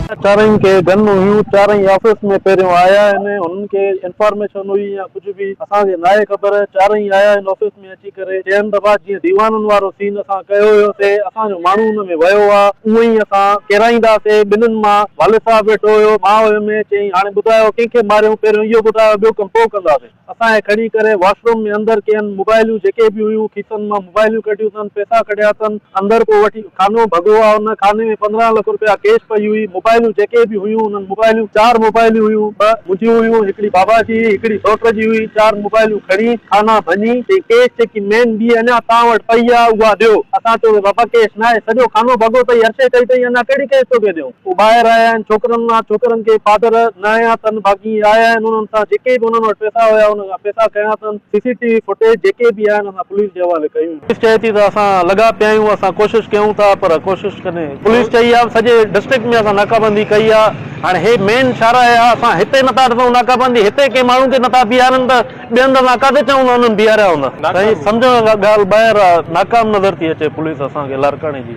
चारई के गन हुयूं, चारई ऑफिस में पहिरियों आया आहिनि, उन्हनि खे इंफॉर्मेशन हुई या कुझु बि असांखे नाहे ख़बर। चारई आया आहिनि ऑफिस में अची करे। चइनि दफ़ा जीअं दीवाननि वारो सीन असां कयो हुयोसीं, असांजो माण्हू हुन में वियो आहे, उअं ई असां किराईंदासीं। ॿिन्हिनि मां वालिद साहब वेठो हुयो, मां हुयमि। चई हाणे ॿुधायो कंहिंखे मारियूं, पहिरियों इहो ॿुधायो, ॿियो कमु पोइ कंदासीं। असांखे खणी करे वॉशरूम में अंदरि कयनि, मोबाइलियूं जेके बि हुयूं खीसनि मां मोबाइलियूं कढियूं अथनि, पैसा कढिया अथनि, अंदरि पोइ वठी खानो भॻो आहे, हुन खाने में 15 लख रुपया कैश पई हुई। मोबाइलियूं जेके बि हुयूं, उन्हनि मोबाइलियूं 4 मोबाइलियूं हुयूं, 2 मुंहिंजियूं हुयूं, हिकिड़ी बाबा जी, हिकिड़ी सौट जी हुई। 4 मोबाइलियूं खणी खाना भञी कैश जेकी मेन ॿी अञा तव्हां वटि पई आहे उहा ॾियो। असां चयो बाबा कैश न आहे, सॼो खानो भॻो अथई, हर्षे कई अथई, अञा कहिड़ी कैश तोखे ॾियूं। पोइ ॿाहिरि आया आहिनि छोकिरनि मां, छोकिरनि खे फादर न आया अथनि, बाक़ी आया आहिनि। उन्हनि सां जेके बि उन्हनि वटि पैसा हुया उन खां पैसा खयां अथनि। CCTV फुटेज जेके बि आहिनि असां पुलिस जे हवाले कयूं। पुलिस चए थी त असां लॻा पिया आहियूं, असां कोशिशि कयूं था, पर कोशिशि कॾहिं पुलिस चई आहे सॼे डिस्ट्रिक्ट में असां नाकाबंदी कई आहे। हाणे हे मेन इशारा आहे, असां हिते नथा ॾिसूं नाकाबंदी, हिते कंहिं माण्हू खे नथा बीहारनि त ॿिए हंधि असां काथे चऊं उन्हनि बीहारिया हूंदा। साईं सम्झो ॻाल्हि ॿाहिरि आहे, नाकाम नज़र थी अचे पुलिस असांखे लारकाणे जी।